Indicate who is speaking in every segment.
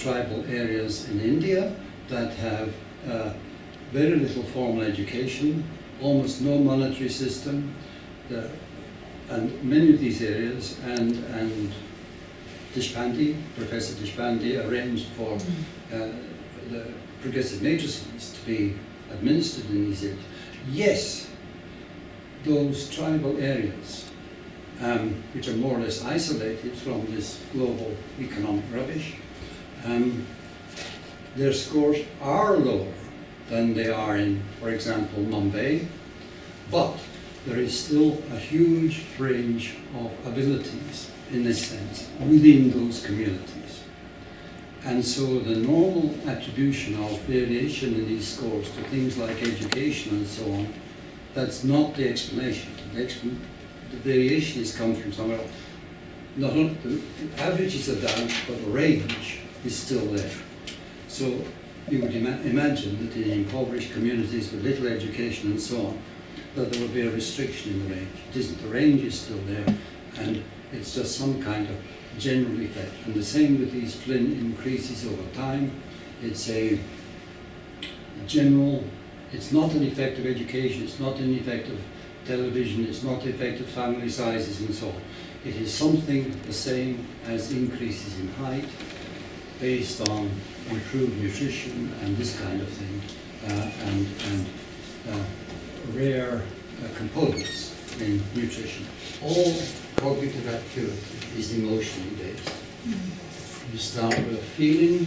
Speaker 1: tribal areas in India that have very little formal education, almost no monetary system, and many of these areas, and Professor Deshpande arranged for the progressive matrices to be administered in these areas. Yes, those tribal areas, which are more or less isolated from this global economic rubbish, their scores are lower than they are in, for example, Mumbai, but there is still a huge range of abilities in this sense within those communities. And so the normal attribution of variation in these scores to things like education and so on, that's not the explanation. The variation has come from somewhere else. Not only the averages are down, but the range is still there. So you would imagine that in impoverished communities with little education and so on, that there would be a restriction in the range. It isn't. The range is still there, and it's just some kind of general effect. And the same with these Flynn increases over time. It's a general, it's not an effect of education, it's not an effect of television, it's not the effect of family sizes and so on. It is something the same as increases in height based on improved nutrition and this kind of thing, and rare components in nutrition. All cognitive activity is emotionally based. You start with a feeling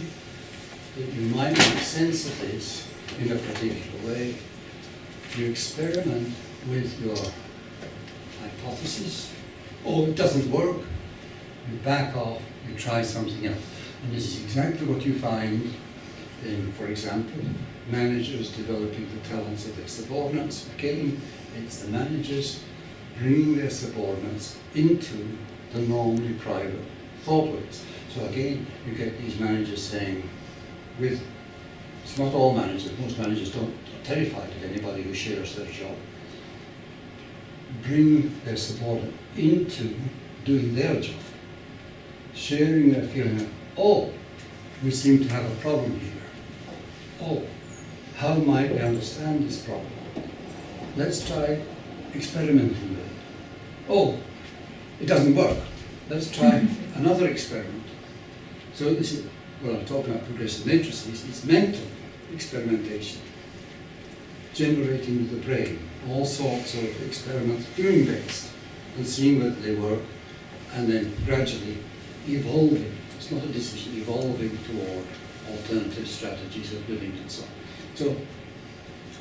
Speaker 1: that you might make sense of this in a particular way. You experiment with your hypothesis. Oh, it doesn't work. You back off, you try something else. And this is exactly what you find in, for example, managers developing the talents of their subordinates. Again, it's the managers bringing their subordinates into the normally private thought ways. So again, you get these managers saying, it's not all managers, most managers are terrified of anybody who shares their job. Bring their subordinate into doing their job, sharing their feeling of, oh, we seem to have a problem here. Oh, how might we understand this problem? Let's try experimenting with it. Oh, it doesn't work. Let's try another experiment. So this is, well, I'm talking about progressive matrices, it's mental experimentation, generating with the brain, all sorts of experiments, feeling-based, and seeing whether they work, and then gradually evolving. It's not a decision, evolving toward alternative strategies of living and so on. So,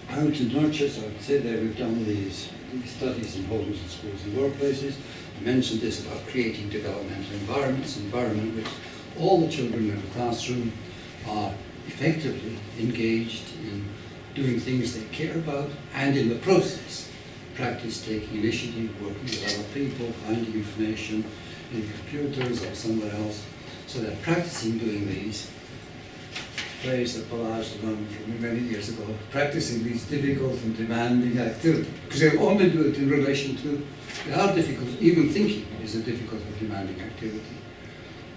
Speaker 1: how to nurture, so I'd say there we've done these studies in homes and schools and workplaces. I mentioned this about creating developmental environments, environment which all the children in the classroom are effectively engaged in doing things they care about, and in the process practice taking initiative, working with other people, finding information in computers or somewhere else. So they're practicing doing these, phrase that Balazs learned from me many years ago, practicing these difficult and demanding activities, because they only do it in relation to, they are difficult, even thinking is a difficult and demanding activity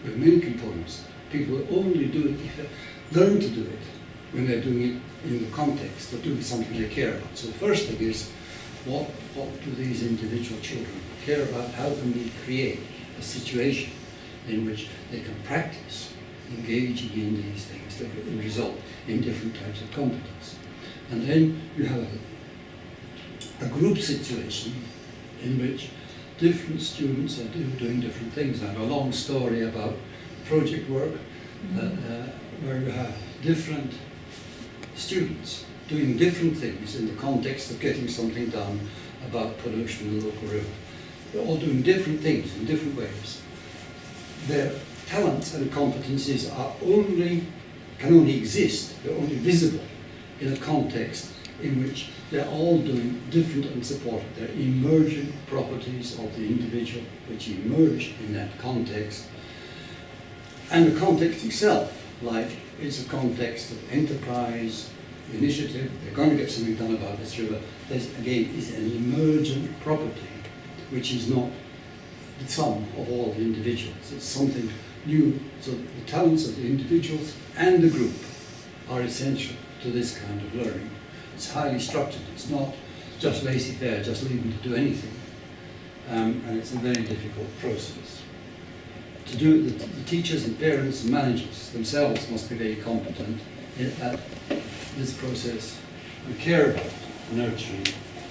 Speaker 1: with many components. People only do it if they learn to do it when they're doing it in the context of doing something they care about. So the first thing is, what do these individual children care about? How can we create a situation in which they can practice engaging in these things that will result in different types of competence? And then you have a group situation in which different students are doing different things. I have a long story about project work where you have different students doing different things in the context of getting something done about pollution in the local river. They're all doing different things in different ways. Their talents and competencies can only exist, they're only visible in a context in which they're all doing different and supported. They're emergent properties of the individual which emerge in that context. And the context itself, like, it's a context of enterprise, initiative, they're going to get something done about this river. This, again, is an emergent property, which is not the sum of all the individuals. It's something new So the talents of the individuals and the group are essential to this kind of learning. It's highly structured. It's not just laissez-faire, just leave them to do anything. And it's a very difficult process. To do it, the teachers and parents and managers themselves must be very competent at this process and care about nurturing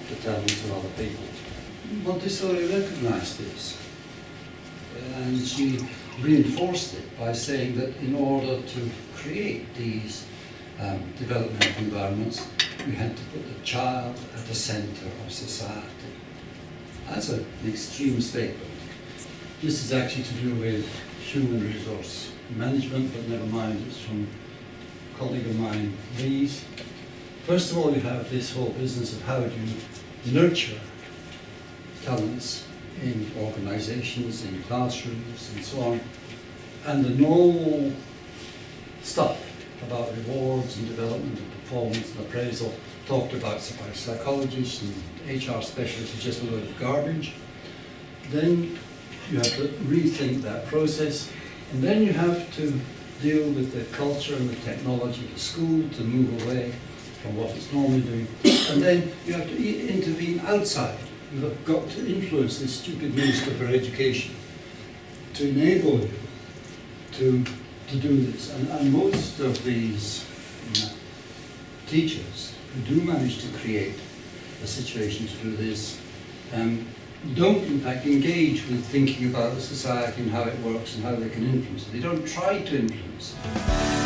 Speaker 1: the talents of other people. Montessori recognized this, and she reinforced it by saying that in order to create these developmental environments, we had to put the child at the center of society. That's an extreme statement. This is actually to do with human resource management, but never mind, it's from a colleague of mine, Lee's. First of all, you have this whole business of how do you nurture talents in organizations, in classrooms, and so on. And the normal stuff about rewards and development and performance and appraisal talked about by psychologists and HR specialists is just a load of garbage. Then you have to rethink that process, and then you have to deal with the culture and the technology of the school to move away from what it's normally doing. And then you have to intervene outside. You've got to influence this stupid Minister for Education to enable you to do this. And most of these teachers who do manage to create a situation to do this don't in fact engage with thinking about the society and how it works and how they can influence it. They don't try to influence it.